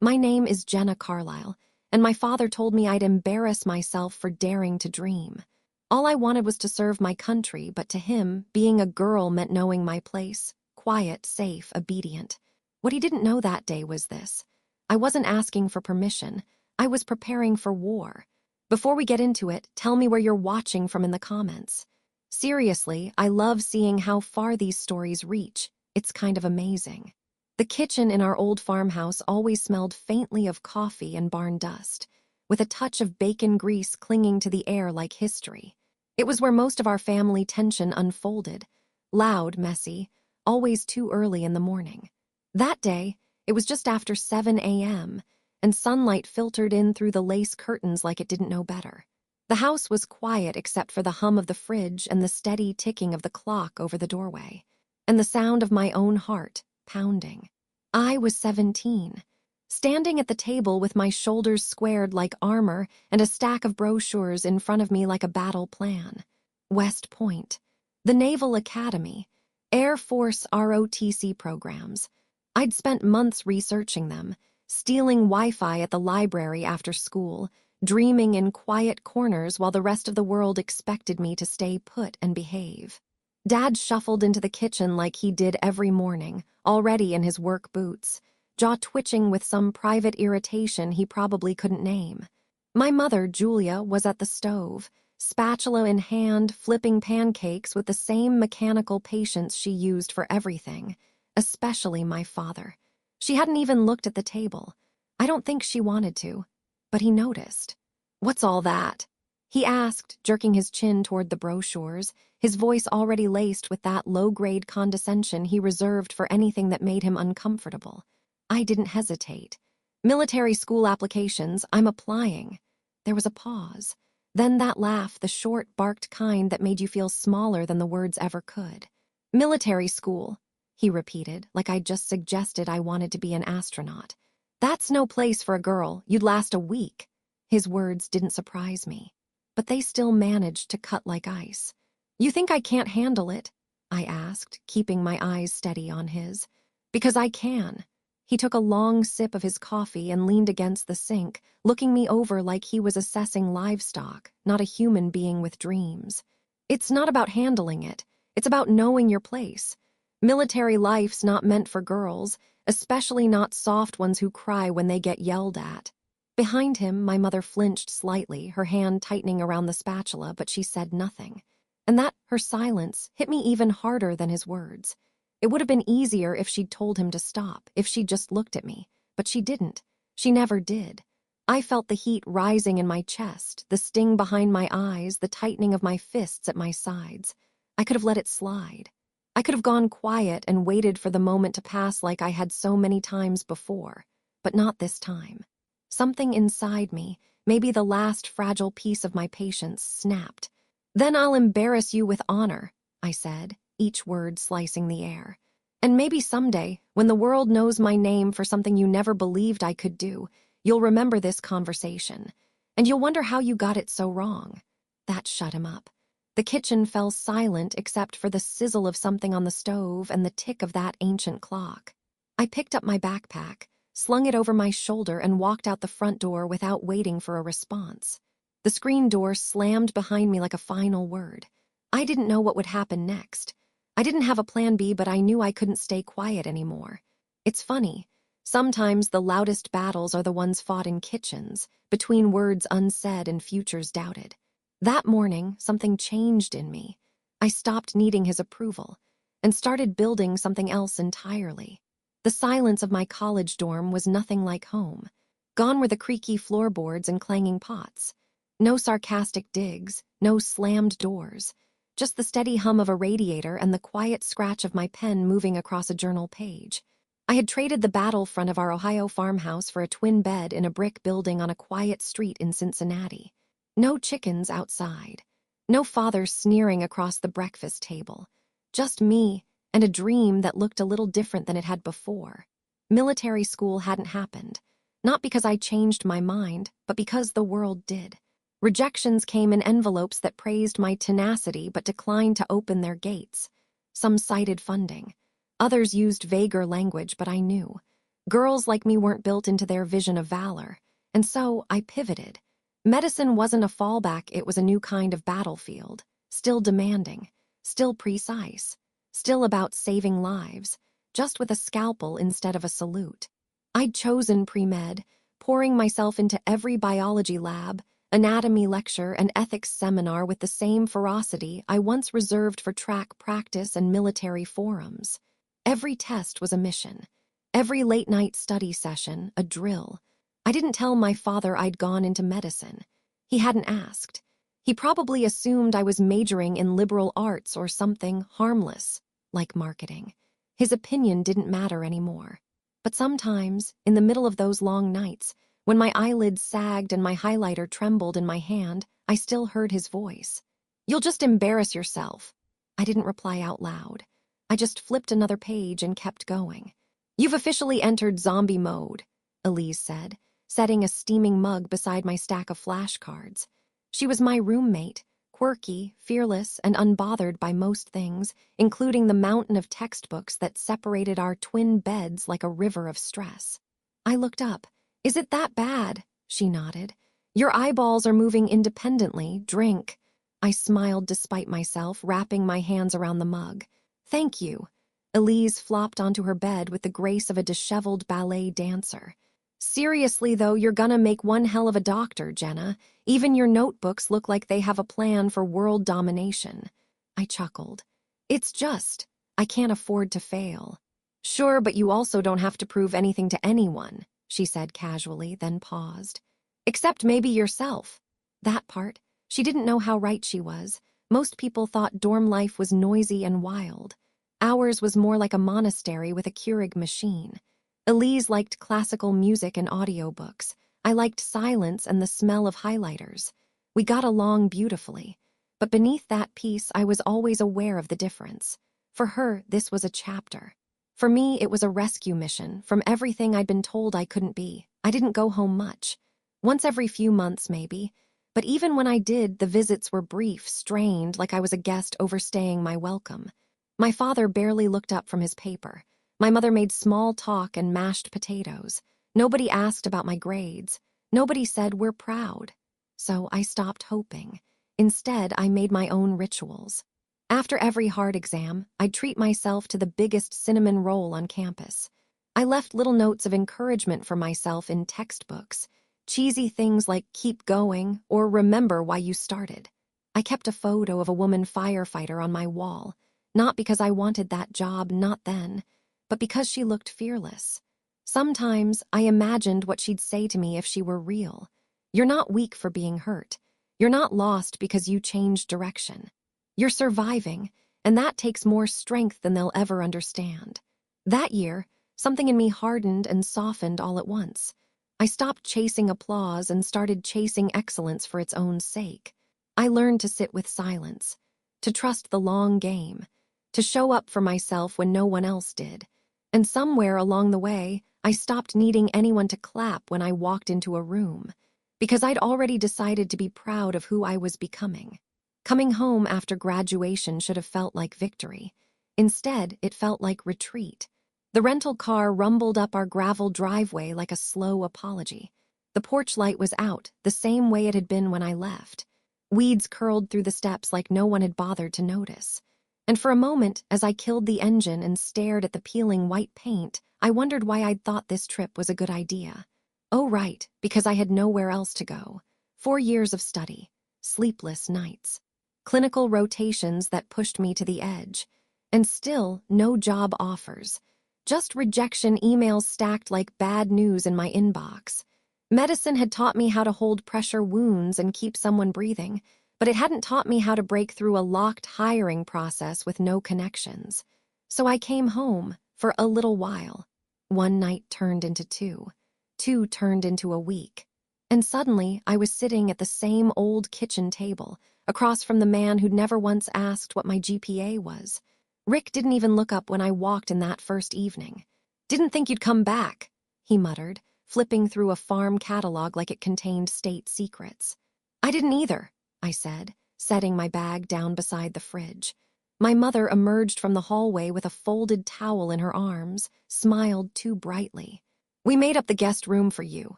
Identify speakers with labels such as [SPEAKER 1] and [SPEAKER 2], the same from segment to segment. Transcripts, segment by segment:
[SPEAKER 1] My name is Jenna Carlisle, and my father told me I'd embarrass myself for daring to dream. All I wanted was to serve my country, but to him, being a girl meant knowing my place, quiet, safe, obedient. What he didn't know that day was this. I wasn't asking for permission. I was preparing for war. Before we get into it, tell me where you're watching from in the comments. Seriously, I love seeing how far these stories reach. It's kind of amazing. The kitchen in our old farmhouse always smelled faintly of coffee and barn dust, with a touch of bacon grease clinging to the air like history. It was where most of our family tension unfolded. Loud, messy, always too early in the morning. That day, it was just after 7 a.m., and sunlight filtered in through the lace curtains like it didn't know better. The house was quiet except for the hum of the fridge and the steady ticking of the clock over the doorway, and the sound of my own heart pounding. I was 17, standing at the table with my shoulders squared like armor and a stack of brochures in front of me like a battle plan. West Point, the Naval Academy, Air Force ROTC programs. I'd spent months researching them, stealing Wi-Fi at the library after school, dreaming in quiet corners while the rest of the world expected me to stay put and behave. Dad shuffled into the kitchen like he did every morning, already in his work boots, jaw twitching with some private irritation he probably couldn't name. My mother, Julia, was at the stove, spatula in hand, flipping pancakes with the same mechanical patience she used for everything, especially my father. She hadn't even looked at the table. I don't think she wanted to, but he noticed. "What's all that?" he asked, jerking his chin toward the brochures, his voice already laced with that low-grade condescension he reserved for anything that made him uncomfortable. I didn't hesitate. "Military school applications, I'm applying." There was a pause. Then that laugh, the short, barked kind that made you feel smaller than the words ever could. "Military school," he repeated, like I'd just suggested I wanted to be an astronaut. "That's no place for a girl. You'd last a week." His words didn't surprise me, but they still managed to cut like ice. "You think I can't handle it?" I asked, keeping my eyes steady on his. "Because I can." He took a long sip of his coffee and leaned against the sink, looking me over like he was assessing livestock, not a human being with dreams. "It's not about handling it. It's about knowing your place. Military life's not meant for girls, especially not soft ones who cry when they get yelled at." Behind him, my mother flinched slightly, her hand tightening around the spatula, but she said nothing. And that, her silence, hit me even harder than his words. It would have been easier if she'd told him to stop, if she'd just looked at me. But she didn't. She never did. I felt the heat rising in my chest, the sting behind my eyes, the tightening of my fists at my sides. I could have let it slide. I could have gone quiet and waited for the moment to pass like I had so many times before, but not this time. Something inside me, maybe the last fragile piece of my patience, snapped. "Then I'll embarrass you with honor," I said, each word slicing the air. "And maybe someday, when the world knows my name for something you never believed I could do, you'll remember this conversation. And you'll wonder how you got it so wrong." That shut him up. The kitchen fell silent except for the sizzle of something on the stove and the tick of that ancient clock. I picked up my backpack, slung it over my shoulder, and walked out the front door without waiting for a response. The screen door slammed behind me like a final word. I didn't know what would happen next. I didn't have a plan B, but I knew I couldn't stay quiet anymore. It's funny. Sometimes the loudest battles are the ones fought in kitchens, between words unsaid and futures doubted. That morning, something changed in me. I stopped needing his approval and started building something else entirely. The silence of my college dorm was nothing like home. Gone were the creaky floorboards and clanging pots. No sarcastic digs, no slammed doors. Just the steady hum of a radiator and the quiet scratch of my pen moving across a journal page. I had traded the battlefront of our Ohio farmhouse for a twin bed in a brick building on a quiet street in Cincinnati. No chickens outside. No father sneering across the breakfast table. Just me and a dream that looked a little different than it had before. Military school hadn't happened. Not because I changed my mind, but because the world did. Rejections came in envelopes that praised my tenacity but declined to open their gates. Some cited funding. Others used vaguer language, but I knew. Girls like me weren't built into their vision of valor, and so I pivoted. Medicine wasn't a fallback, it was a new kind of battlefield, still demanding, still precise, still about saving lives, just with a scalpel instead of a salute. I'd chosen pre-med, pouring myself into every biology lab, anatomy lecture, and ethics seminar with the same ferocity I once reserved for track practice and military forums. Every test was a mission. Every late-night study session, a drill. I didn't tell my father I'd gone into medicine. He hadn't asked. He probably assumed I was majoring in liberal arts or something harmless, like marketing. His opinion didn't matter anymore. But sometimes, in the middle of those long nights, when my eyelids sagged and my highlighter trembled in my hand, I still heard his voice. "You'll just embarrass yourself." I didn't reply out loud. I just flipped another page and kept going. "You've officially entered zombie mode," Elise said, setting a steaming mug beside my stack of flashcards. She was my roommate, quirky, fearless, and unbothered by most things, including the mountain of textbooks that separated our twin beds like a river of stress. I looked up. "Is it that bad?" She nodded. "Your eyeballs are moving independently. Drink." I smiled despite myself, wrapping my hands around the mug. "Thank you." Elise flopped onto her bed with the grace of a disheveled ballet dancer. "Seriously, though, you're gonna make one hell of a doctor, Jenna. Even your notebooks look like they have a plan for world domination." I chuckled. "It's just, I can't afford to fail." "Sure, but you also don't have to prove anything to anyone," she said casually, then paused. "Except maybe yourself." That part, she didn't know how right she was. Most people thought dorm life was noisy and wild. Ours was more like a monastery with a Keurig machine. Elise liked classical music and audiobooks. I liked silence and the smell of highlighters. We got along beautifully. But beneath that peace, I was always aware of the difference. For her, this was a chapter. For me, it was a rescue mission from everything I'd been told I couldn't be. I didn't go home much. Once every few months, maybe. But even when I did, the visits were brief, strained, like I was a guest overstaying my welcome. My father barely looked up from his paper. My mother made small talk and mashed potatoes. Nobody asked about my grades. Nobody said we're proud. So I stopped hoping. Instead, I made my own rituals. After every hard exam, I'd treat myself to the biggest cinnamon roll on campus. I left little notes of encouragement for myself in textbooks. Cheesy things like "keep going" or "remember why you started." I kept a photo of a woman firefighter on my wall. Not because I wanted that job, not then, but because she looked fearless. Sometimes I imagined what she'd say to me if she were real. "You're not weak for being hurt. You're not lost because you changed direction. You're surviving, and that takes more strength than they'll ever understand." That year, something in me hardened and softened all at once. I stopped chasing applause and started chasing excellence for its own sake. I learned to sit with silence, to trust the long game, to show up for myself when no one else did. And somewhere along the way, I stopped needing anyone to clap when I walked into a room, because I'd already decided to be proud of who I was becoming. Coming home after graduation should have felt like victory. Instead, it felt like retreat. The rental car rumbled up our gravel driveway like a slow apology. The porch light was out, the same way it had been when I left. Weeds curled through the steps like no one had bothered to notice. And for a moment, as I killed the engine and stared at the peeling white paint, I wondered why I'd thought this trip was a good idea. Oh, right, because I had nowhere else to go. 4 years of study, sleepless nights, clinical rotations that pushed me to the edge, and still no job offers. Just rejection emails stacked like bad news in my inbox. Medicine had taught me how to hold pressure wounds and keep someone breathing, but it hadn't taught me how to break through a locked hiring process with no connections. So I came home for a little while. One night turned into two. Two turned into a week. And suddenly I was sitting at the same old kitchen table, across from the man who'd never once asked what my GPA was. Rick didn't even look up when I walked in that first evening. "Didn't think you'd come back," he muttered, flipping through a farm catalog like it contained state secrets. "I didn't either," I said, setting my bag down beside the fridge. My mother emerged from the hallway with a folded towel in her arms, smiled too brightly. We made up the guest room for you.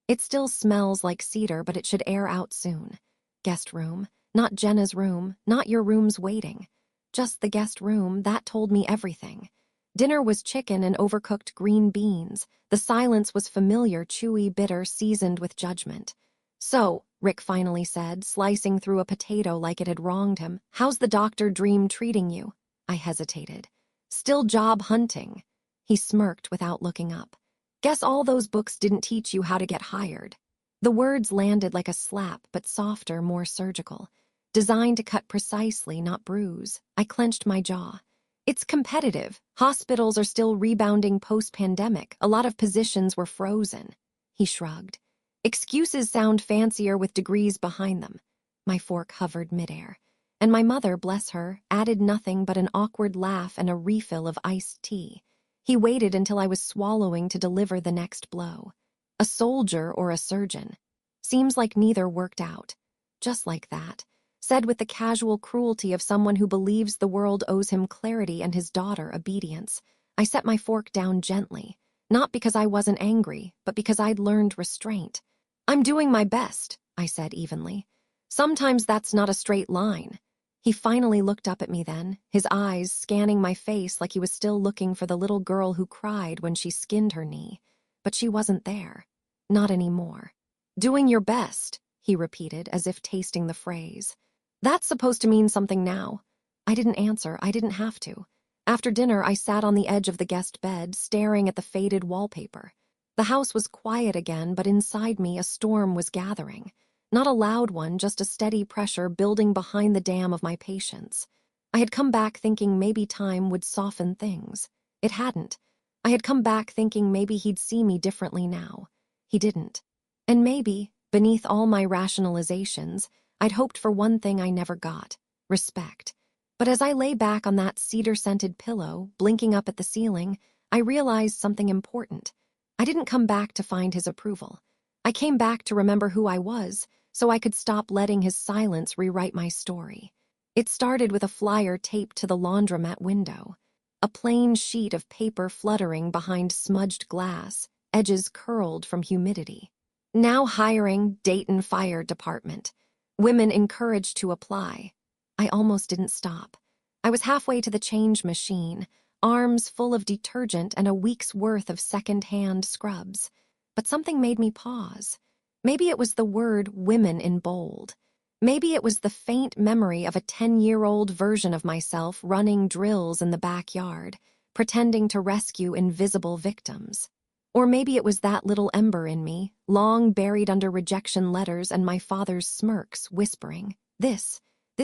[SPEAKER 1] It still smells like cedar, but it should air out soon. Guest room, not Jenna's room, not your room's waiting. Just the guest room, that told me everything. Dinner was chicken and overcooked green beans. The silence was familiar, chewy, bitter, seasoned with judgment. So, Rick finally said, slicing through a potato like it had wronged him, how's the doctor dream treating you? I hesitated. Still job hunting. He smirked without looking up. Guess all those books didn't teach you how to get hired. The words landed like a slap, but softer, more surgical. Designed to cut precisely, not bruise. I clenched my jaw. It's competitive. Hospitals are still rebounding post-pandemic. A lot of positions were frozen. He shrugged. Excuses sound fancier with degrees behind them. My fork hovered midair. And my mother, bless her, added nothing but an awkward laugh and a refill of iced tea. He waited until I was swallowing to deliver the next blow. A soldier or a surgeon? Seems like neither worked out. Just like that. Said with the casual cruelty of someone who believes the world owes him clarity and his daughter obedience. I set my fork down gently, not because I wasn't angry, but because I'd learned restraint. I'm doing my best, I said evenly. Sometimes that's not a straight line. He finally looked up at me then, his eyes scanning my face like he was still looking for the little girl who cried when she skinned her knee. But she wasn't there. Not anymore. Doing your best, he repeated, as if tasting the phrase. That's supposed to mean something now. I didn't answer. I didn't have to. After dinner, I sat on the edge of the guest bed, staring at the faded wallpaper. The house was quiet again, but inside me a storm was gathering. Not a loud one, just a steady pressure building behind the dam of my patience. I had come back thinking maybe time would soften things. It hadn't. I had come back thinking maybe he'd see me differently now. He didn't. And maybe, beneath all my rationalizations, I'd hoped for one thing I never got: respect. But as I lay back on that cedar-scented pillow, blinking up at the ceiling, I realized something important. I didn't come back to find his approval. I came back to remember who I was, so I could stop letting his silence rewrite my story. It started with a flyer taped to the laundromat window. A plain sheet of paper fluttering behind smudged glass, edges curled from humidity. Now hiring, Dayton Fire Department. Women encouraged to apply. I almost didn't stop. I was halfway to the change machine, arms full of detergent and a week's worth of second-hand scrubs. But something made me pause. Maybe it was the word women in bold. Maybe it was the faint memory of a 10-year-old version of myself running drills in the backyard, pretending to rescue invisible victims. Or maybe it was that little ember in me, long buried under rejection letters and my father's smirks, whispering, this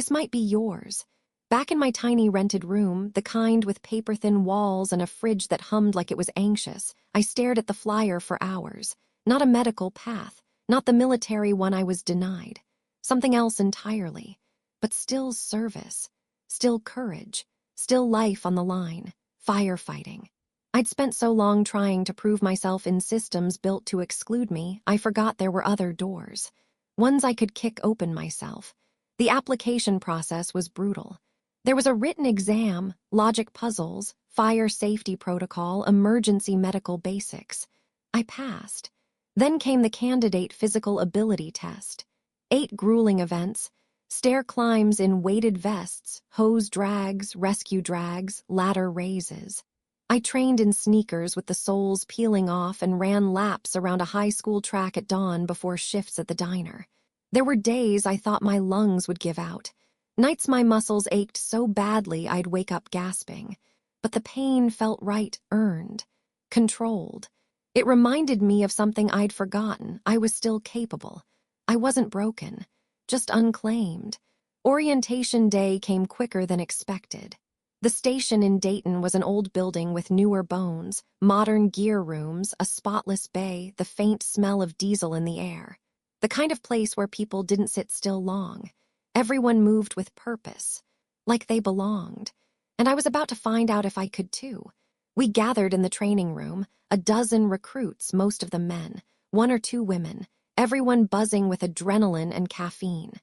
[SPEAKER 1] might be yours. Back in my tiny rented room, the kind with paper-thin walls and a fridge that hummed like it was anxious, I stared at the flyer for hours. Not a medical path, not the military one I was denied. Something else entirely. But still service, still courage, still life on the line, firefighting. I'd spent so long trying to prove myself in systems built to exclude me, I forgot there were other doors. Ones I could kick open myself. The application process was brutal. There was a written exam, logic puzzles, fire safety protocol, emergency medical basics. I passed. Then came the candidate physical ability test. 8 grueling events, stair climbs in weighted vests, hose drags, rescue drags, ladder raises. I trained in sneakers with the soles peeling off and ran laps around a high school track at dawn before shifts at the diner. There were days I thought my lungs would give out. Nights my muscles ached so badly I'd wake up gasping. But the pain felt right, earned, controlled. It reminded me of something I'd forgotten. I was still capable. I wasn't broken, just unclaimed. Orientation day came quicker than expected. The station in Dayton was an old building with newer bones, modern gear rooms, a spotless bay, the faint smell of diesel in the air. The kind of place where people didn't sit still long. Everyone moved with purpose, like they belonged. And I was about to find out if I could too. We gathered in the training room, a dozen recruits, most of them men, 1 or 2 women, everyone buzzing with adrenaline and caffeine.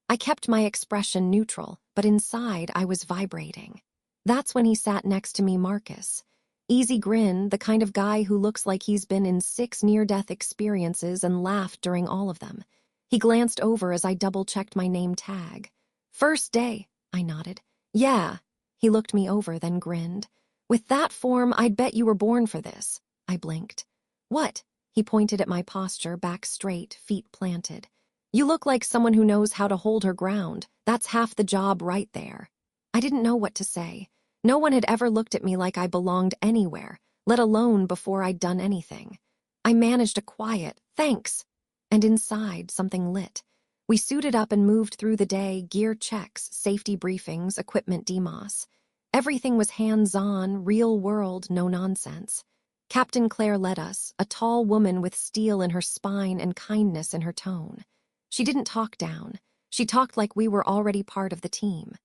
[SPEAKER 1] I kept my expression neutral, but inside I was vibrating. That's when he sat next to me, Marcus. Easy grin, the kind of guy who looks like he's been in 6 near-death experiences and laughed during all of them. He glanced over as I double-checked my name tag. "First day," I nodded. "Yeah." He looked me over, then grinned. "With that form, I'd bet you were born for this." I blinked. "What?" He pointed at my posture, back straight, feet planted. "You look like someone who knows how to hold her ground. That's half the job right there." I didn't know what to say. No one had ever looked at me like I belonged anywhere, let alone before I'd done anything. I managed a quiet, "Thanks." And inside, something lit. We suited up and moved through the day, gear checks, safety briefings, equipment demos. Everything was hands-on, real world, no nonsense. Captain Claire led us, a tall woman with steel in her spine and kindness in her tone. She didn't talk down. She talked like we were already part of the team.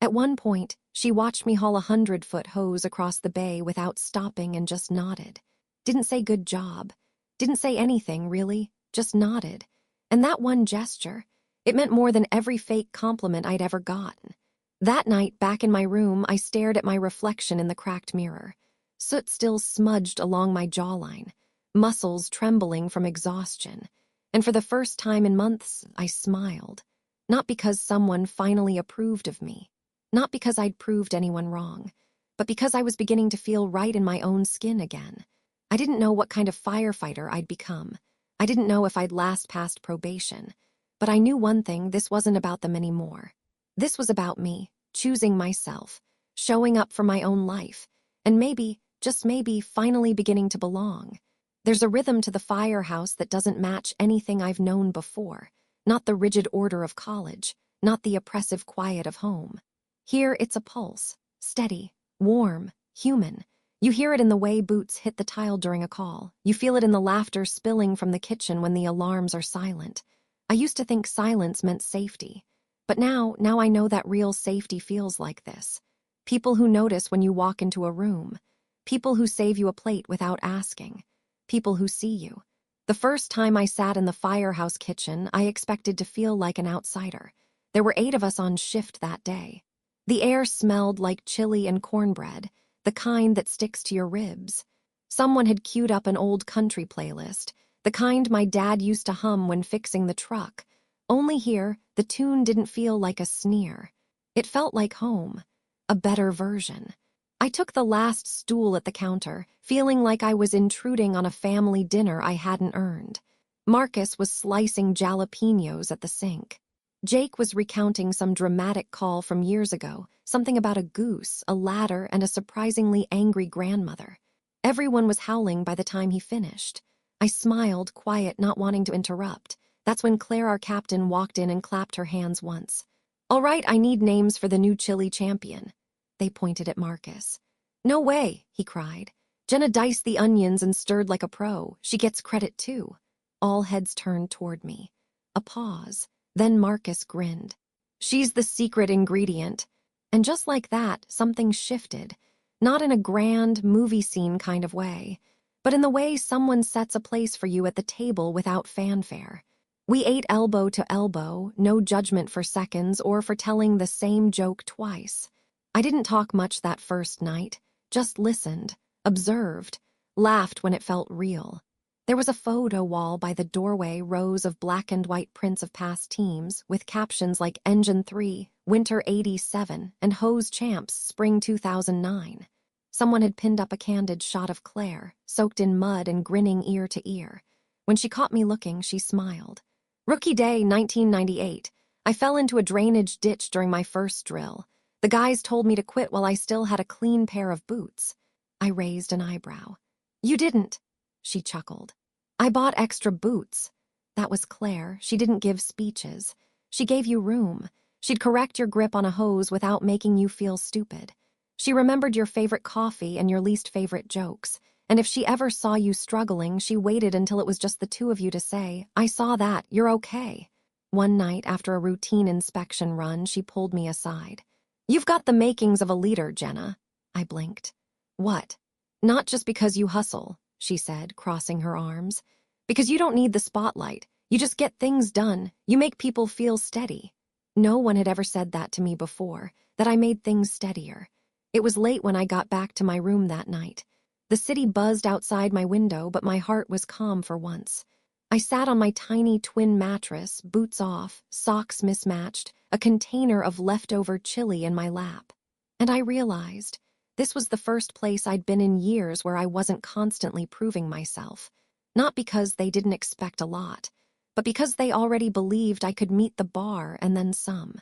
[SPEAKER 1] At one point, she watched me haul a 100-foot hose across the bay without stopping and just nodded. Didn't say good job. Didn't say anything, really, just nodded. And that one gesture, it meant more than every fake compliment I'd ever gotten. That night, back in my room, I stared at my reflection in the cracked mirror. Soot still smudged along my jawline, muscles trembling from exhaustion. And for the first time in months, I smiled. Not because someone finally approved of me. Not because I'd proved anyone wrong, but because I was beginning to feel right in my own skin again. I didn't know what kind of firefighter I'd become. I didn't know if I'd last past probation. But I knew one thing, this wasn't about them anymore. This was about me, choosing myself, showing up for my own life, and maybe, just maybe, finally beginning to belong. There's a rhythm to the firehouse that doesn't match anything I've known before. Not the rigid order of college, not the oppressive quiet of home. Here it's a pulse, steady, warm, human. You hear it in the way boots hit the tile during a call. You feel it in the laughter spilling from the kitchen when the alarms are silent. I used to think silence meant safety. But now I know that real safety feels like this. People who notice when you walk into a room. People who save you a plate without asking. People who see you. The first time I sat in the firehouse kitchen, I expected to feel like an outsider. There were 8 of us on shift that day. The air smelled like chili and cornbread, the kind that sticks to your ribs. Someone had queued up an old country playlist, the kind my dad used to hum when fixing the truck. Only here, the tune didn't feel like a sneer. It felt like home, a better version. I took the last stool at the counter, feeling like I was intruding on a family dinner I hadn't earned. Marcus was slicing jalapenos at the sink. Jake was recounting some dramatic call from years ago, something about a goose, a ladder, and a surprisingly angry grandmother. Everyone was howling by the time he finished. I smiled, quiet, not wanting to interrupt. That's when Claire, our captain, walked in and clapped her hands once. "All right, I need names for the new chili champion." They pointed at Marcus. "No way," he cried. "Jenna diced the onions and stirred like a pro. She gets credit too." All heads turned toward me. A pause. Then Marcus grinned. "She's the secret ingredient." And just like that, something shifted. Not in a grand, movie scene kind of way, but in the way someone sets a place for you at the table without fanfare. We ate elbow to elbow, no judgment for seconds or for telling the same joke twice. I didn't talk much that first night, just listened, observed, laughed when it felt real. There was a photo wall by the doorway, rows of black and white prints of past teams, with captions like Engine 3, Winter '87, and Hose Champs, Spring 2009. Someone had pinned up a candid shot of Claire, soaked in mud and grinning ear to ear. When she caught me looking, she smiled. "Rookie day, 1998. I fell into a drainage ditch during my first drill. The guys told me to quit while I still had a clean pair of boots." I raised an eyebrow. "You didn't." She chuckled. "I bought extra boots." That was Claire. She didn't give speeches. She gave you room. She'd correct your grip on a hose without making you feel stupid. She remembered your favorite coffee and your least favorite jokes. And if she ever saw you struggling, she waited until it was just the two of you to say, "I saw that, you're okay." One night, after a routine inspection run, she pulled me aside. "You've got the makings of a leader, Jenna." I blinked. "What?" "Not just because you hustle," she said, crossing her arms. "Because you don't need the spotlight. You just get things done. You make people feel steady." No one had ever said that to me before, that I made things steadier. It was late when I got back to my room that night. The city buzzed outside my window, but my heart was calm for once. I sat on my tiny twin mattress, boots off, socks mismatched, a container of leftover chili in my lap. And I realized this was the first place I'd been in years where I wasn't constantly proving myself. Not because they didn't expect a lot, but because they already believed I could meet the bar and then some.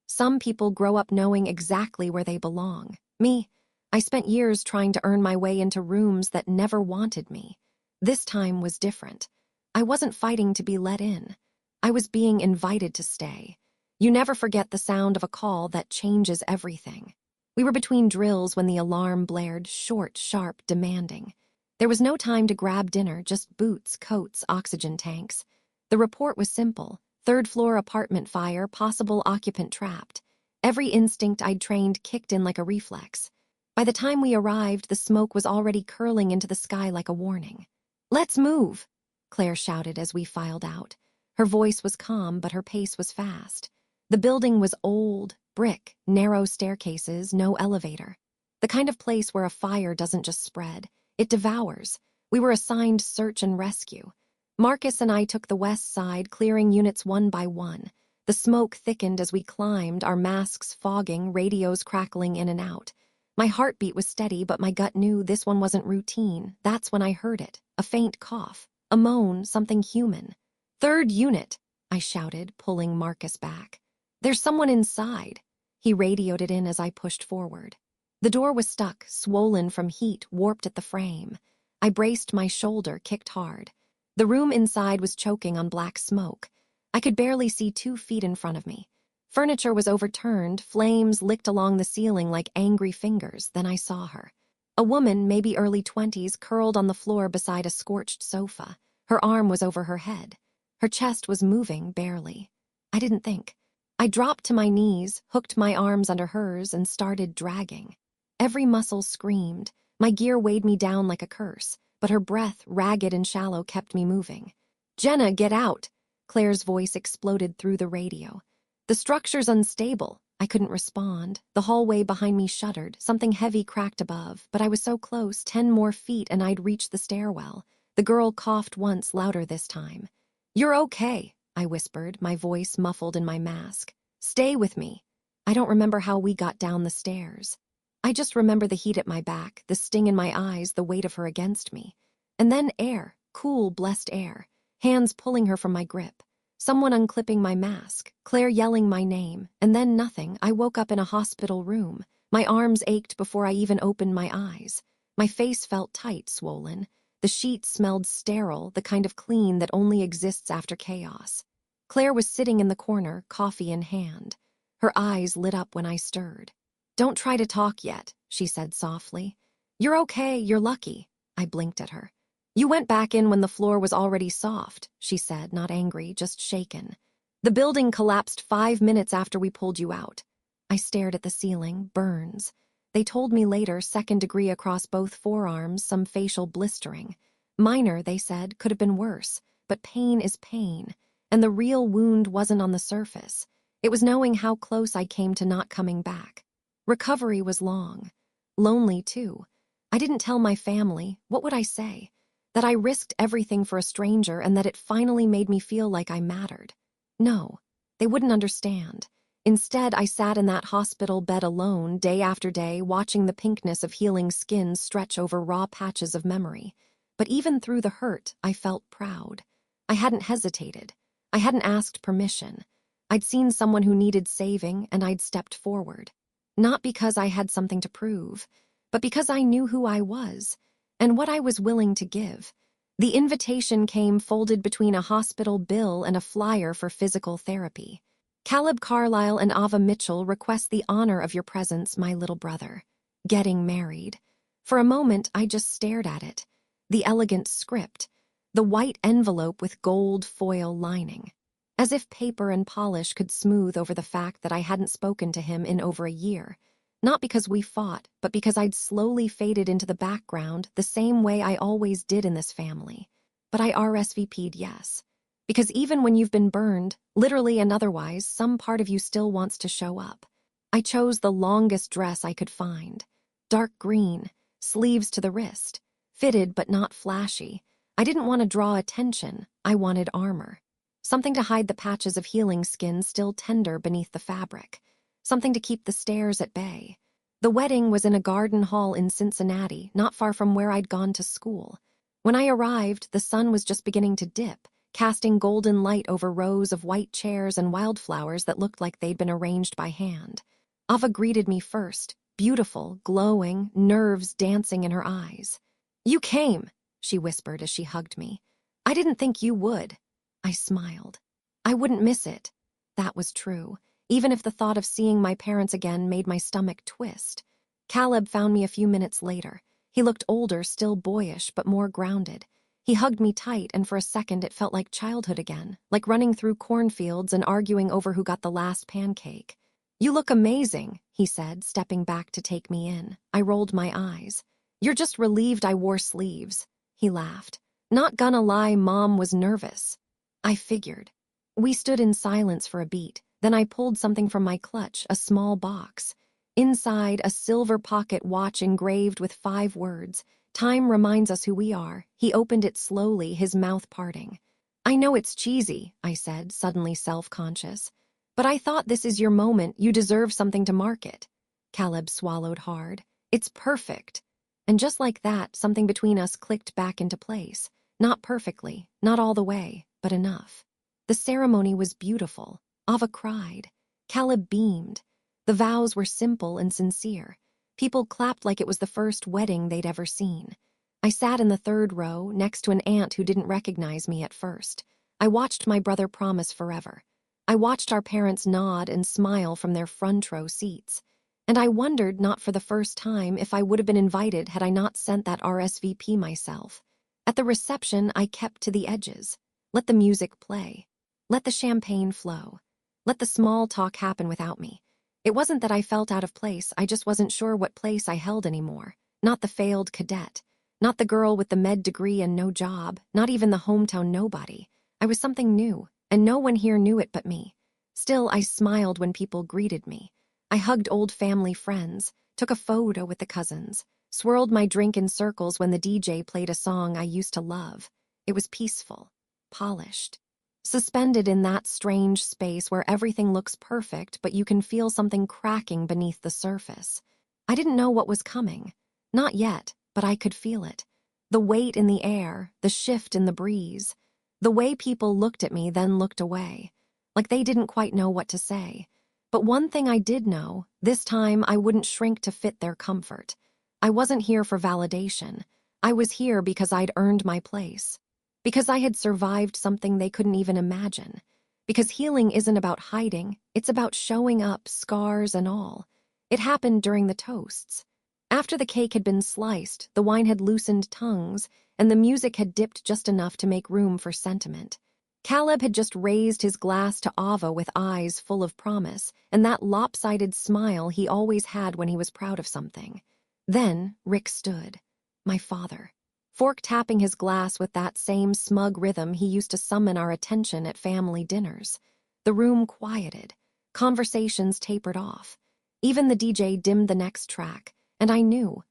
[SPEAKER 1] Some people grow up knowing exactly where they belong. Me, I spent years trying to earn my way into rooms that never wanted me. This time was different. I wasn't fighting to be let in. I was being invited to stay. You never forget the sound of a call that changes everything. We were between drills when the alarm blared, short, sharp, demanding. There was no time to grab dinner, just boots, coats, oxygen tanks. The report was simple: third-floor apartment fire, possible occupant trapped. Every instinct I'd trained kicked in like a reflex. By the time we arrived, the smoke was already curling into the sky like a warning. "Let's move," Claire shouted as we filed out. Her voice was calm, but her pace was fast. The building was old, brick, narrow staircases, no elevator. The kind of place where a fire doesn't just spread, it devours. We were assigned search and rescue. Marcus and I took the west side, clearing units one by one. The smoke thickened as we climbed, our masks fogging, radios crackling in and out. My heartbeat was steady, but my gut knew this one wasn't routine. That's when I heard it, a faint cough, a moan, something human. "Third unit," I shouted, pulling Marcus back. "There's someone inside." He radioed it in as I pushed forward. The door was stuck, swollen from heat, warped at the frame. I braced my shoulder, kicked hard. The room inside was choking on black smoke. I could barely see 2 feet in front of me. Furniture was overturned, flames licked along the ceiling like angry fingers. Then I saw her. A woman, maybe early 20s, curled on the floor beside a scorched sofa. Her arm was over her head. Her chest was moving, barely. I didn't think. I dropped to my knees, hooked my arms under hers, and started dragging. Every muscle screamed. My gear weighed me down like a curse, but her breath, ragged and shallow, kept me moving. "Jenna, get out!" Claire's voice exploded through the radio. "The structure's unstable." I couldn't respond. The hallway behind me shuddered. Something heavy cracked above, but I was so close, 10 more feet, and I'd reached the stairwell. The girl coughed once, louder this time. "You're okay," I whispered, my voice muffled in my mask. "Stay with me." I don't remember how we got down the stairs. I just remember the heat at my back, the sting in my eyes, the weight of her against me. And then air, cool, blessed air, hands pulling her from my grip. Someone unclipping my mask, Claire yelling my name, and then nothing. I woke up in a hospital room. My arms ached before I even opened my eyes. My face felt tight, swollen. The sheets smelled sterile, the kind of clean that only exists after chaos. Claire was sitting in the corner, coffee in hand. Her eyes lit up when I stirred. "Don't try to talk yet," she said softly. "You're okay, you're lucky." I blinked at her. "You went back in when the floor was already soft," she said, not angry, just shaken. "The building collapsed 5 minutes after we pulled you out." I stared at the ceiling, burns. They told me later, 2nd degree across both forearms, some facial blistering. Minor, they said, could have been worse, but pain is pain, and the real wound wasn't on the surface. It was knowing how close I came to not coming back. Recovery was long. Lonely, too. I didn't tell my family. What would I say? That I risked everything for a stranger and that it finally made me feel like I mattered. No, they wouldn't understand. Instead, I sat in that hospital bed alone, day after day, watching the pinkness of healing skin stretch over raw patches of memory. But even through the hurt, I felt proud. I hadn't hesitated. I hadn't asked permission. I'd seen someone who needed saving, and I'd stepped forward. Not because I had something to prove, but because I knew who I was and what I was willing to give. The invitation came folded between a hospital bill and a flyer for physical therapy. "Caleb Carlisle and Ava Mitchell request the honor of your presence, my little brother. Getting married." For a moment, I just stared at it. The elegant script, the white envelope with gold foil lining. As if paper and polish could smooth over the fact that I hadn't spoken to him in over a year. Not because we fought, but because I'd slowly faded into the background the same way I always did in this family. But I RSVP'd yes. Because even when you've been burned, literally and otherwise, some part of you still wants to show up. I chose the longest dress I could find. Dark green, sleeves to the wrist. fitted but not flashy. I didn't want to draw attention, I wanted armor. Something to hide the patches of healing skin still tender beneath the fabric. Something to keep the stares at bay. The wedding was in a garden hall in Cincinnati, not far from where I'd gone to school. When I arrived, the sun was just beginning to dip, casting golden light over rows of white chairs and wildflowers that looked like they'd been arranged by hand. Ava greeted me first, beautiful, glowing, nerves dancing in her eyes. "You came," she whispered as she hugged me. "I didn't think you would." I smiled. I wouldn't miss it. That was true, even if the thought of seeing my parents again made my stomach twist. Caleb found me a few minutes later. He looked older, still boyish, but more grounded. He hugged me tight, and for a second it felt like childhood again, like running through cornfields and arguing over who got the last pancake. "You look amazing," he said, stepping back to take me in. I rolled my eyes. "You're just relieved I wore sleeves." He laughed. "Not gonna lie, Mom was nervous." I figured. We stood in silence for a beat. Then I pulled something from my clutch, a small box. Inside, a silver pocket watch engraved with 5 words. "Time reminds us who we are." He opened it slowly, his mouth parting. "I know it's cheesy," I said, suddenly self-conscious. "But I thought this is your moment. You deserve something to mark it." Caleb swallowed hard. "It's perfect." And just like that, something between us clicked back into place. Not perfectly, not all the way, but enough. The ceremony was beautiful. Ava cried. Caleb beamed. The vows were simple and sincere. People clapped like it was the first wedding they'd ever seen. I sat in the 3rd row, next to an aunt who didn't recognize me at first. I watched my brother promise forever. I watched our parents nod and smile from their front row seats. And I wondered, not for the first time, if I would have been invited had I not sent that RSVP myself. At the reception, I kept to the edges. Let the music play. Let the champagne flow. Let the small talk happen without me. It wasn't that I felt out of place, I just wasn't sure what place I held anymore. Not the failed cadet. Not the girl with the med degree and no job. Not even the hometown nobody. I was something new, and no one here knew it but me. Still, I smiled when people greeted me. I hugged old family friends, took a photo with the cousins, swirled my drink in circles when the DJ played a song I used to love. It was peaceful, polished, suspended in that strange space where everything looks perfect but you can feel something cracking beneath the surface. I didn't know what was coming. Not yet, but I could feel it. The weight in the air, the shift in the breeze. The way people looked at me then looked away, like they didn't quite know what to say. But one thing I did know, this time I wouldn't shrink to fit their comfort. I wasn't here for validation. I was here because I'd earned my place. Because I had survived something they couldn't even imagine. Because healing isn't about hiding, it's about showing up, scars and all. It happened during the toasts. After the cake had been sliced, the wine had loosened tongues, and the music had dipped just enough to make room for sentiment. Caleb had just raised his glass to Ava with eyes full of promise, and that lopsided smile he always had when he was proud of something. Then Rick stood, my father, fork tapping his glass with that same smug rhythm he used to summon our attention at family dinners. The room quieted. Conversations tapered off. Even the DJ dimmed the next track, and I knew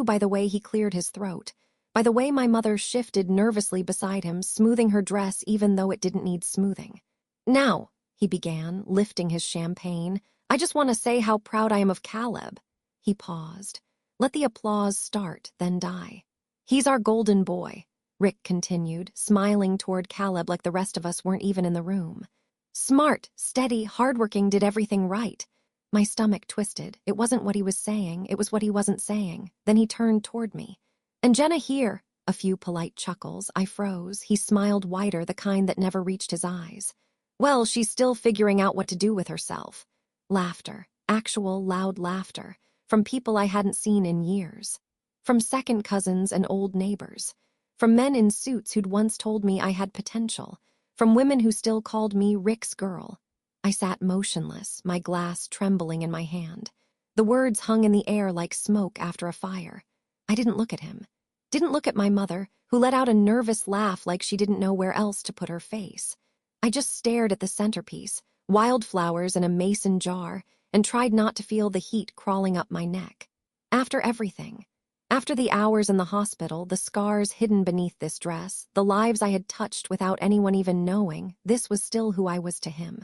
[SPEAKER 1] by the way he cleared his throat, by the way my mother shifted nervously beside him, smoothing her dress even though it didn't need smoothing. "Now," he began, lifting his champagne, "I just want to say how proud I am of Caleb." He paused. Let the applause start, then die. "He's our golden boy," Rick continued, smiling toward Caleb like the rest of us weren't even in the room. "Smart, steady, hardworking, did everything right." My stomach twisted. It wasn't what he was saying, it was what he wasn't saying. Then he turned toward me. "And Jenna here." A few polite chuckles. I froze. He smiled wider, the kind that never reached his eyes. "Well, she's still figuring out what to do with herself." Laughter. Actual, loud laughter. From people I hadn't seen in years. From second cousins and old neighbors. From men in suits who'd once told me I had potential. From women who still called me Rick's girl. I sat motionless, my glass trembling in my hand. The words hung in the air like smoke after a fire. I didn't look at him. Didn't look at my mother, who let out a nervous laugh like she didn't know where else to put her face. I just stared at the centerpiece, wildflowers in a mason jar, and tried not to feel the heat crawling up my neck. After everything, After the hours in the hospital, the scars hidden beneath this dress, the lives I had touched without anyone even knowing, this was still who I was to him.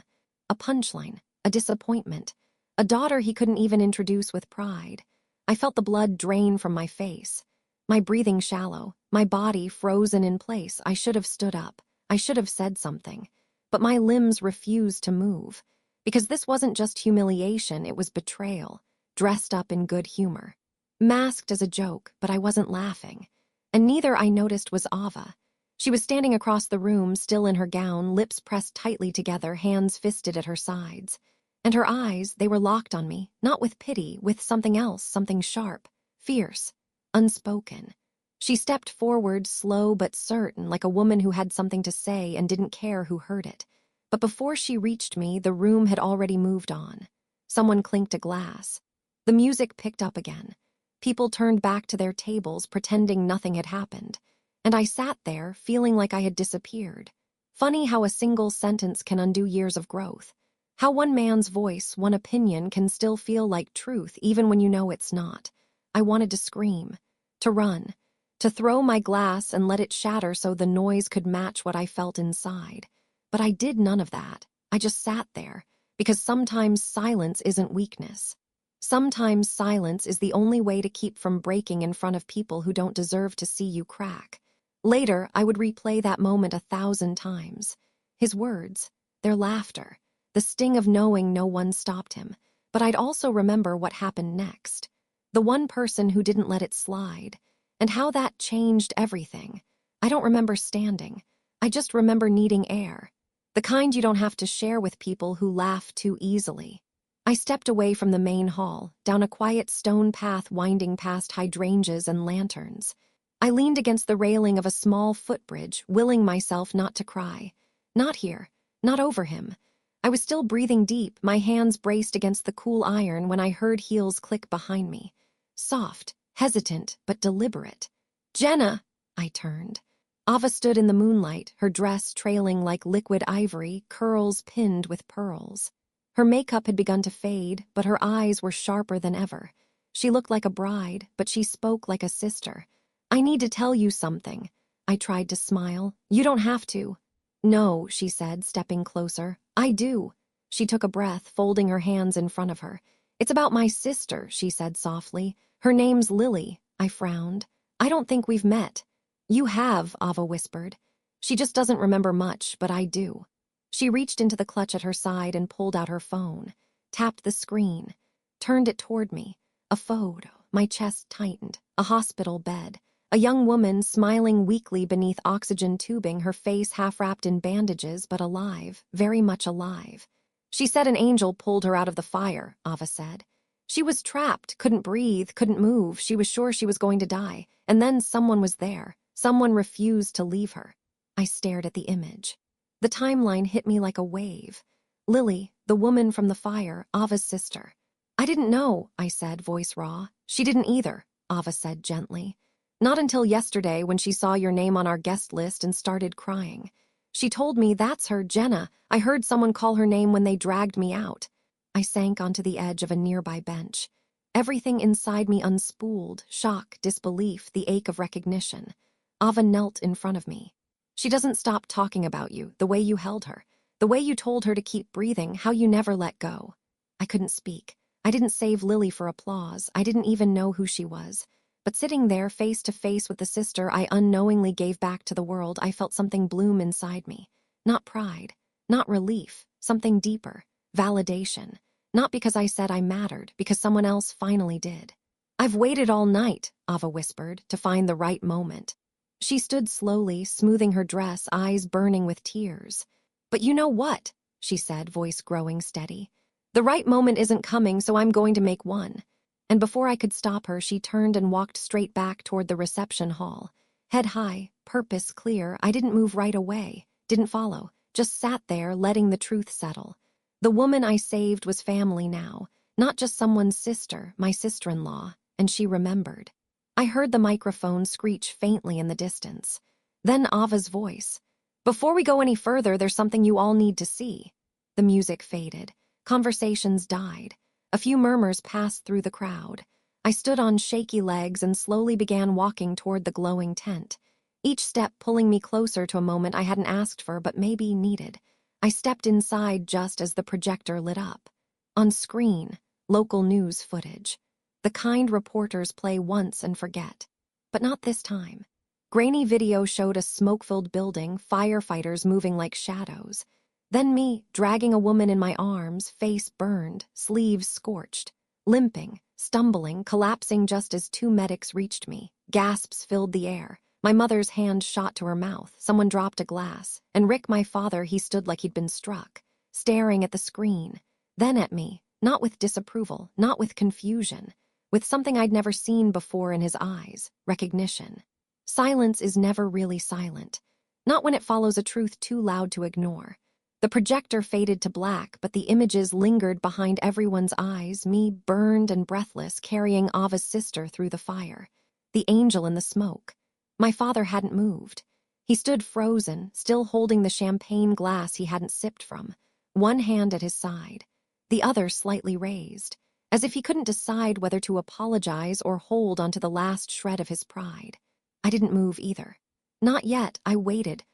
[SPEAKER 1] A punchline, a disappointment, a daughter he couldn't even introduce with pride. I felt the blood drain from my face, my breathing shallow, my body frozen in place. I should have stood up. I should have said something. But my limbs refused to move. Because this wasn't just humiliation, it was betrayal, dressed up in good humor. Masked as a joke, but I wasn't laughing. And neither, I noticed, was Ava. She was standing across the room, still in her gown, lips pressed tightly together, hands fisted at her sides. And her eyes, they were locked on me, not with pity, with something else, something sharp, fierce, unspoken. She stepped forward, slow but certain, like a woman who had something to say and didn't care who heard it. But before she reached me, the room had already moved on. Someone clinked a glass. The music picked up again. People turned back to their tables, pretending nothing had happened. And I sat there, feeling like I had disappeared. Funny how a single sentence can undo years of growth. How one man's voice, one opinion, can still feel like truth, even when you know it's not. I wanted to scream, to run, to throw my glass and let it shatter so the noise could match what I felt inside. But I did none of that. I just sat there, because sometimes silence isn't weakness. Sometimes silence is the only way to keep from breaking in front of people who don't deserve to see you crack. Later, I would replay that moment 1,000 times. His words, their laughter, the sting of knowing no one stopped him. But I'd also remember what happened next. The one person who didn't let it slide. And how that changed everything. I don't remember standing. I just remember needing air. The kind you don't have to share with people who laugh too easily. I stepped away from the main hall, down a quiet stone path winding past hydrangeas and lanterns. I leaned against the railing of a small footbridge, willing myself not to cry. Not here, not over him. I was still breathing deep, my hands braced against the cool iron when I heard heels click behind me. Soft, hesitant, but deliberate. "Jenna!" I turned. Ava stood in the moonlight, her dress trailing like liquid ivory, curls pinned with pearls. Her makeup had begun to fade, but her eyes were sharper than ever. She looked like a bride, but she spoke like a sister. "I need to tell you something." I tried to smile. "You don't have to." "No," she said, stepping closer. "I do." She took a breath, folding her hands in front of her. "It's about my sister," she said softly. "Her name's Lily." I frowned. "I don't think we've met." "You have," Ava whispered. "She just doesn't remember much, but I do." She reached into the clutch at her side and pulled out her phone, tapped the screen, turned it toward me. A photo. My chest tightened. A hospital bed. A young woman smiling weakly beneath oxygen tubing, her face half wrapped in bandages, but alive, very much alive. "She said an angel pulled her out of the fire," Ava said. "She was trapped, couldn't breathe, couldn't move. She was sure she was going to die. And then someone was there. Someone refused to leave her." I stared at the image. The timeline hit me like a wave. Lily, the woman from the fire, Ava's sister. "I didn't know," I said, voice raw. "She didn't either," Ava said gently. "Not until yesterday when she saw your name on our guest list and started crying. She told me, 'That's her, Jenna. I heard someone call her name when they dragged me out.'" I sank onto the edge of a nearby bench. Everything inside me unspooled, shock, disbelief, the ache of recognition. Ava knelt in front of me. "She doesn't stop talking about you, the way you held her, the way you told her to keep breathing, how you never let go." I couldn't speak. I didn't save Lily for applause. I didn't even know who she was. But sitting there, face to face with the sister I unknowingly gave back to the world, I felt something bloom inside me. Not pride, not relief, something deeper, validation. Not because I said I mattered, because someone else finally did. "I've waited all night," Ava whispered, "to find the right moment." She stood slowly, smoothing her dress, eyes burning with tears. "But you know what?" she said, voice growing steady. "The right moment isn't coming, so I'm going to make one." And before I could stop her, she turned and walked straight back toward the reception hall. Head high, purpose clear, I didn't move right away, didn't follow, just sat there, letting the truth settle. The woman I saved was family now, not just someone's sister, my sister-in-law, and she remembered. I heard the microphone screech faintly in the distance. Then Ava's voice. "Before we go any further, there's something you all need to see." The music faded. Conversations died. A few murmurs passed through the crowd. I stood on shaky legs and slowly began walking toward the glowing tent, each step pulling me closer to a moment I hadn't asked for but maybe needed. I stepped inside just as the projector lit up. On screen, local news footage. The kind reporters play once and forget. But not this time. Grainy video showed a smoke-filled building, firefighters moving like shadows. Then me, dragging a woman in my arms, face burned, sleeves scorched, limping, stumbling, collapsing just as two medics reached me. Gasps filled the air. My mother's hand shot to her mouth, someone dropped a glass, and Rick, my father, he stood like he'd been struck, staring at the screen, then at me, not with disapproval, not with confusion, with something I'd never seen before in his eyes, recognition. Silence is never really silent, not when it follows a truth too loud to ignore. The projector faded to black, but the images lingered behind everyone's eyes, me burned and breathless, carrying Ava's sister through the fire, the angel in the smoke. My father hadn't moved. He stood frozen, still holding the champagne glass he hadn't sipped from, one hand at his side, the other slightly raised, as if he couldn't decide whether to apologize or hold onto the last shred of his pride. I didn't move either. Not yet. I waited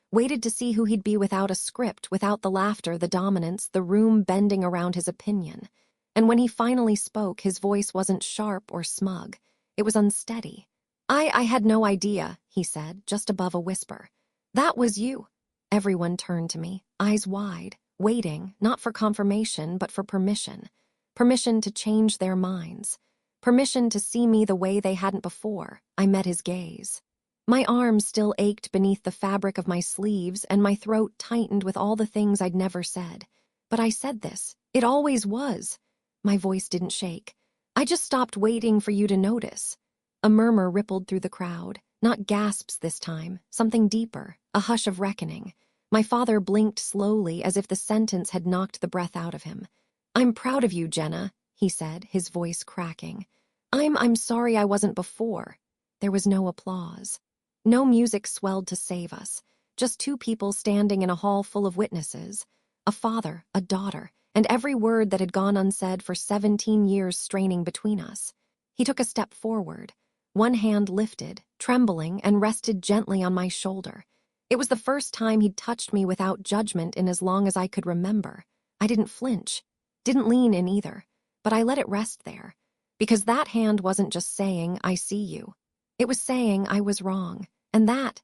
[SPEAKER 1] to see who he'd be without a script, without the laughter, the dominance, the room bending around his opinion. And when he finally spoke, his voice wasn't sharp or smug. It was unsteady. I had no idea, he said, just above a whisper. That was you. Everyone turned to me, eyes wide, waiting, not for confirmation, but for permission. Permission to change their minds. Permission to see me the way they hadn't before. I met his gaze. My arms still ached beneath the fabric of my sleeves, and my throat tightened with all the things I'd never said. But I said this. It always was. My voice didn't shake. I just stopped waiting for you to notice. A murmur rippled through the crowd, not gasps this time, something deeper, a hush of reckoning. My father blinked slowly as if the sentence had knocked the breath out of him. I'm proud of you, Jenna, he said, his voice cracking. I'm sorry I wasn't before. There was no applause. No music swelled to save us, just two people standing in a hall full of witnesses, a father, a daughter, and every word that had gone unsaid for 17 years straining between us. He took a step forward. One hand lifted, trembling, and rested gently on my shoulder. It was the first time he'd touched me without judgment in as long as I could remember. I didn't flinch, didn't lean in either, but I let it rest there, because that hand wasn't just saying, I see you. It was saying I was wrong, and that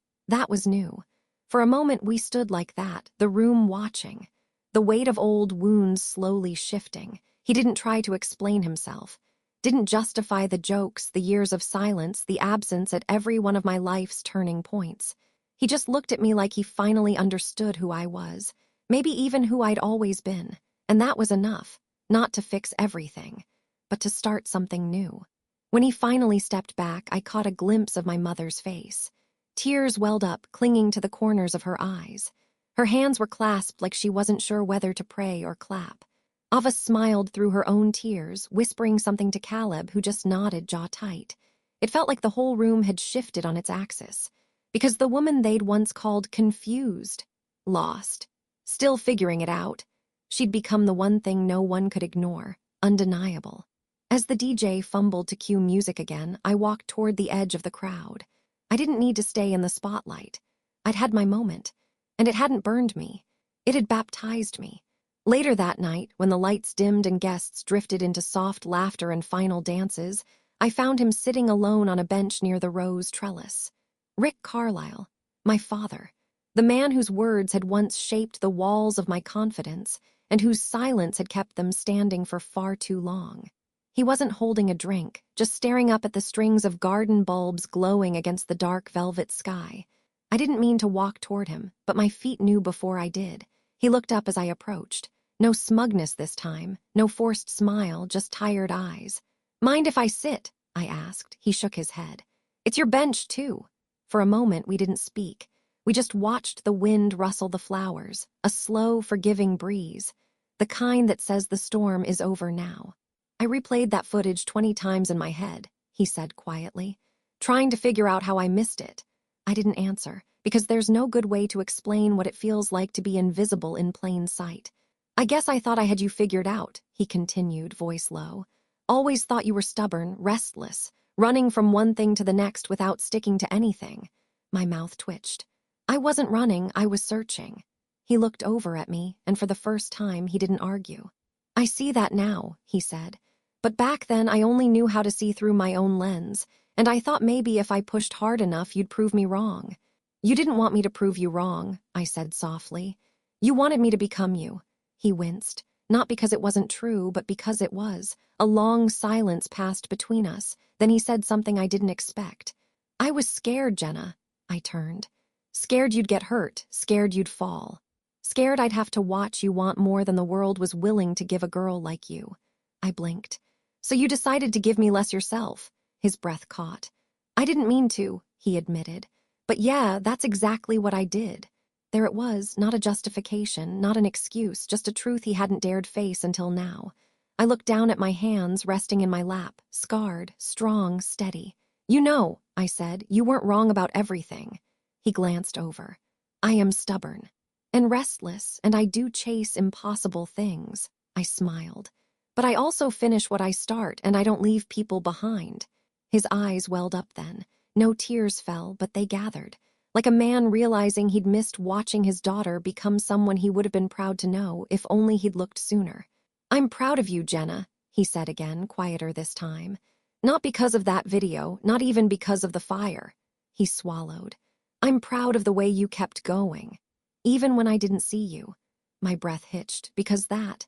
[SPEAKER 1] was new. For a moment we stood like that, the room watching, the weight of old wounds slowly shifting. He didn't try to explain himself. Didn't justify the jokes, the years of silence, the absence at every one of my life's turning points. He just looked at me like he finally understood who I was, maybe even who I'd always been, and that was enough, not to fix everything, but to start something new. When he finally stepped back, I caught a glimpse of my mother's face. Tears welled up, clinging to the corners of her eyes. Her hands were clasped like she wasn't sure whether to pray or clap. Ava smiled through her own tears, whispering something to Caleb, who just nodded, jaw tight. It felt like the whole room had shifted on its axis, because the woman they'd once called confused, lost, still figuring it out, she'd become the one thing no one could ignore, undeniable. As the DJ fumbled to cue music again, I walked toward the edge of the crowd. I didn't need to stay in the spotlight. I'd had my moment, and it hadn't burned me. It had baptized me. Later that night, when the lights dimmed and guests drifted into soft laughter and final dances, I found him sitting alone on a bench near the rose trellis. Rick Carlisle, my father, the man whose words had once shaped the walls of my confidence and whose silence had kept them standing for far too long. He wasn't holding a drink, just staring up at the strings of garden bulbs glowing against the dark velvet sky. I didn't mean to walk toward him, but my feet knew before I did. He looked up as I approached. No smugness this time, no forced smile, just tired eyes. Mind if I sit? I asked. He shook his head. It's your bench, too. For a moment, we didn't speak. We just watched the wind rustle the flowers, a slow, forgiving breeze, the kind that says the storm is over now. I replayed that footage 20 times in my head, he said quietly, trying to figure out how I missed it. I didn't answer, because there's no good way to explain what it feels like to be invisible in plain sight. I guess I thought I had you figured out, he continued, voice low. Always thought you were stubborn, restless, running from one thing to the next without sticking to anything." My mouth twitched. "I wasn't running, I was searching." He looked over at me, and for the first time, he didn't argue. "I see that now," he said. "But back then, I only knew how to see through my own lens, and I thought maybe if I pushed hard enough, you'd prove me wrong." "You didn't want me to prove you wrong," I said softly. "You wanted me to become you." He winced, not because it wasn't true, but because it was. A long silence passed between us. Then he said something I didn't expect. "I was scared, Jenna." I turned. "Scared you'd get hurt, scared you'd fall. Scared I'd have to watch you want more than the world was willing to give a girl like you." I blinked. "So you decided to give me less yourself." His breath caught. "I didn't mean to," he admitted. "But yeah, that's exactly what I did." There it was, not a justification, not an excuse, just a truth he hadn't dared face until now. I looked down at my hands resting in my lap, scarred, strong, steady. "You know," I said, "you weren't wrong about everything." He glanced over. "I am stubborn and restless, and I do chase impossible things." I smiled. "But I also finish what I start, and I don't leave people behind." His eyes welled up then. No tears fell, but they gathered. Like a man realizing he'd missed watching his daughter become someone he would have been proud to know if only he'd looked sooner. "I'm proud of you, Jenna," he said again, quieter this time. "Not because of that video, not even because of the fire." He swallowed. "I'm proud of the way you kept going. Even when I didn't see you." My breath hitched, because that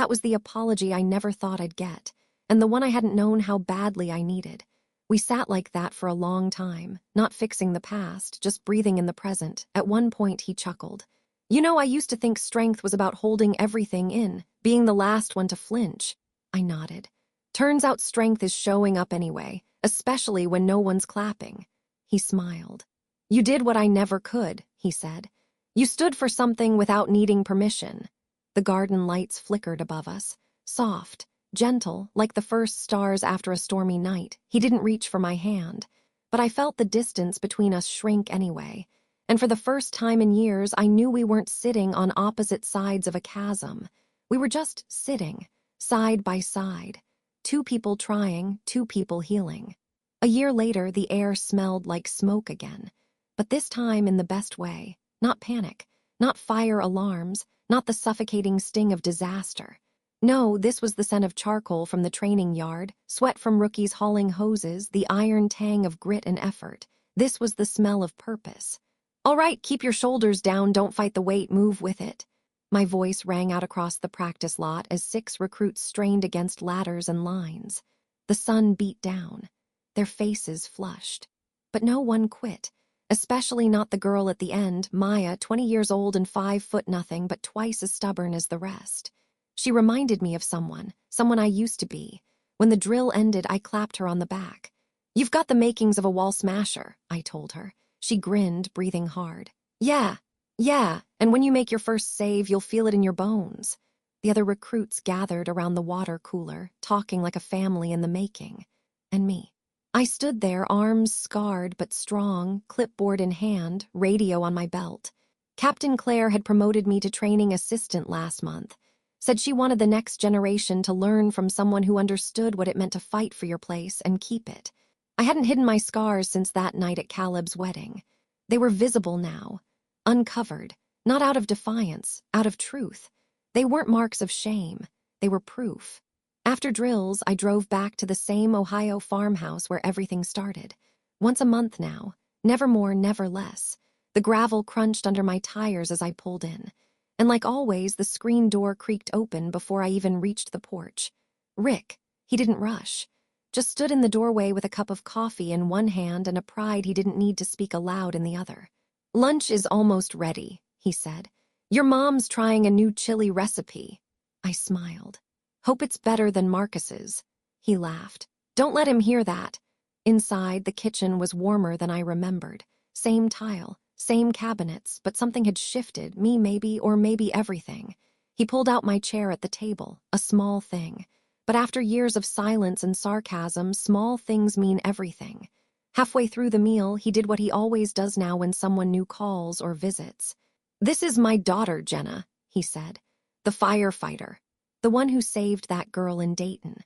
[SPEAKER 1] was the apology I never thought I'd get, and the one I hadn't known how badly I needed. We sat like that for a long time, not fixing the past, just breathing in the present. At one point, he chuckled. "You know, I used to think strength was about holding everything in, being the last one to flinch." I nodded. "Turns out strength is showing up anyway, especially when no one's clapping." He smiled. "You did what I never could," he said. "You stood for something without needing permission." The garden lights flickered above us, soft, gentle, like the first stars after a stormy night. He didn't reach for my hand, but I felt the distance between us shrink anyway. And for the first time in years, I knew we weren't sitting on opposite sides of a chasm. We were just sitting, side by side. Two people trying, two people healing. A year later, the air smelled like smoke again, but this time in the best way. Not panic, not fire alarms, not the suffocating sting of disaster. No, this was the scent of charcoal from the training yard, sweat from rookies hauling hoses, the iron tang of grit and effort. This was the smell of purpose. "All right, keep your shoulders down, don't fight the weight, move with it." My voice rang out across the practice lot as 6 recruits strained against ladders and lines. The sun beat down. Their faces flushed. But no one quit, especially not the girl at the end, Maya, 20 years old and 5 foot nothing, but twice as stubborn as the rest. She reminded me of someone I used to be. When the drill ended, I clapped her on the back. "You've got the makings of a wall smasher," I told her. She grinned, breathing hard. Yeah, and when you make your first save, you'll feel it in your bones." The other recruits gathered around the water cooler, talking like a family in the making. And me. I stood there, arms scarred but strong, clipboard in hand, radio on my belt. Captain Claire had promoted me to training assistant last month. Said she wanted the next generation to learn from someone who understood what it meant to fight for your place and keep it. I hadn't hidden my scars since that night at Caleb's wedding. They were visible now, uncovered, not out of defiance, out of truth. They weren't marks of shame. They were proof. After drills, I drove back to the same Ohio farmhouse where everything started. Once a month now, never more, never less. The gravel crunched under my tires as I pulled in. And like always, the screen door creaked open before I even reached the porch. Rick, he didn't rush. Just stood in the doorway with a cup of coffee in one hand and a pride he didn't need to speak aloud in the other. "Lunch is almost ready," he said. "Your mom's trying a new chili recipe." I smiled. "Hope it's better than Marcus's." He laughed. "Don't let him hear that." Inside, the kitchen was warmer than I remembered. Same tile, same cabinets, but something had shifted, me maybe, or maybe everything. He pulled out my chair at the table, a small thing. But after years of silence and sarcasm, small things mean everything. Halfway through the meal, he did what he always does now when someone new calls or visits. "This is my daughter, Jenna," he said. "The firefighter. The one who saved that girl in Dayton."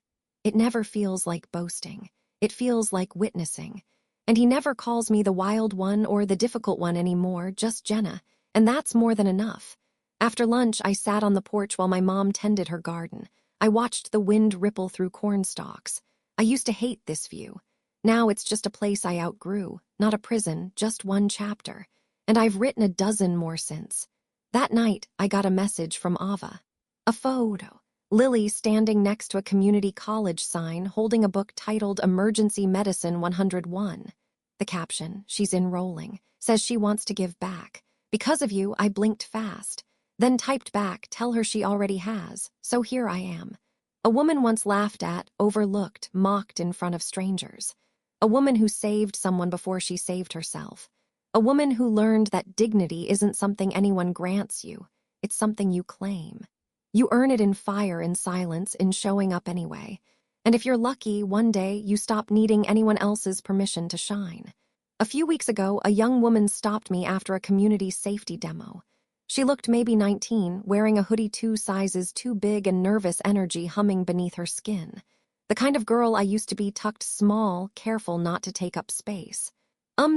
[SPEAKER 1] It never feels like boasting. It feels like witnessing. And he never calls me the wild one or the difficult one anymore, just Jenna. And that's more than enough. After lunch, I sat on the porch while my mom tended her garden. I watched the wind ripple through corn stalks. I used to hate this view. Now it's just a place I outgrew, not a prison, just one chapter. And I've written a dozen more since. That night, I got a message from Ava. A photo. Lily standing next to a community college sign holding a book titled Emergency Medicine 101. The caption, she's enrolling, says she wants to give back. Because of you, I blinked fast. Then typed back, tell her she already has, so here I am. A woman once laughed at, overlooked, mocked in front of strangers. A woman who saved someone before she saved herself. A woman who learned that dignity isn't something anyone grants you, it's something you claim. You earn it in fire, in silence, in showing up anyway. And if you're lucky, one day you stop needing anyone else's permission to shine. A few weeks ago, a young woman stopped me after a community safety demo. She looked maybe 19, wearing a hoodie 2 sizes too big and nervous energy humming beneath her skin. The kind of girl I used to be, tucked small, careful not to take up space.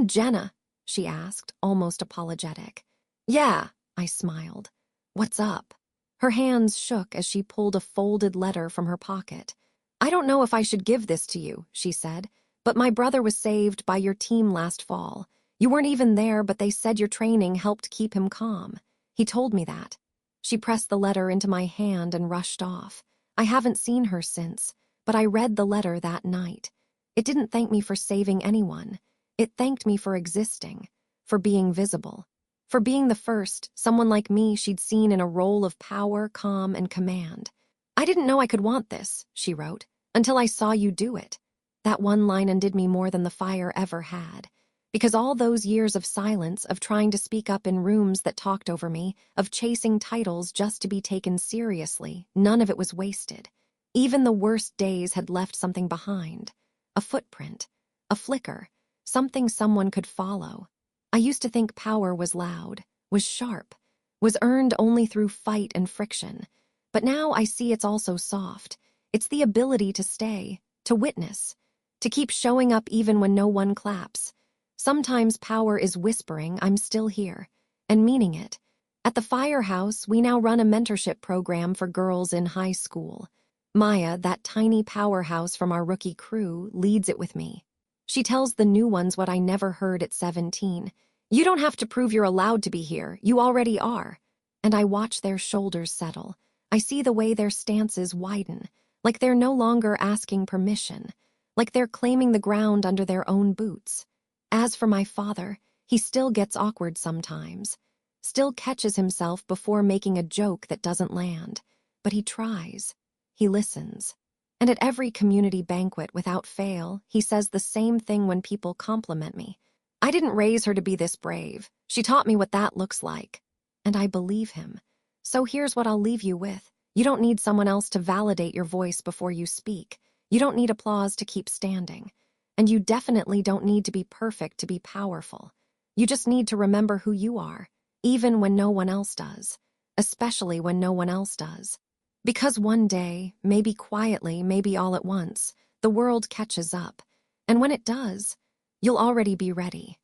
[SPEAKER 1] Jenna, she asked, almost apologetic. Yeah, I smiled. What's up? Her hands shook as she pulled a folded letter from her pocket. I don't know if I should give this to you, she said, but my brother was saved by your team last fall. You weren't even there, but they said your training helped keep him calm. He told me that. She pressed the letter into my hand and rushed off. I haven't seen her since, but I read the letter that night. It didn't thank me for saving anyone. It thanked me for existing, for being visible, for being the first, someone like me she'd seen in a role of power, calm, and command. I didn't know I could want this, she wrote, until I saw you do it. That one line undid me more than the fire ever had. Because all those years of silence, of trying to speak up in rooms that talked over me, of chasing titles just to be taken seriously, none of it was wasted. Even the worst days had left something behind. A footprint, a flicker, something someone could follow. I used to think power was loud, was sharp, was earned only through fight and friction. But now I see it's also soft. It's the ability to stay, to witness, to keep showing up even when no one claps. Sometimes power is whispering, I'm still here, and meaning it. At the firehouse, we now run a mentorship program for girls in high school. Maya, that tiny powerhouse from our rookie crew, leads it with me. She tells the new ones what I never heard at 17. You don't have to prove you're allowed to be here, you already are. And I watch their shoulders settle. I see the way their stances widen, like they're no longer asking permission, like they're claiming the ground under their own boots. As for my father, he still gets awkward sometimes, still catches himself before making a joke that doesn't land. But he tries. He listens. And at every community banquet, without fail, he says the same thing when people compliment me. I didn't raise her to be this brave. She taught me what that looks like. And I believe him. So here's what I'll leave you with. You don't need someone else to validate your voice before you speak. You don't need applause to keep standing. And you definitely don't need to be perfect to be powerful. You just need to remember who you are, even when no one else does, especially when no one else does. Because one day, maybe quietly, maybe all at once, the world catches up. And when it does, you'll already be ready.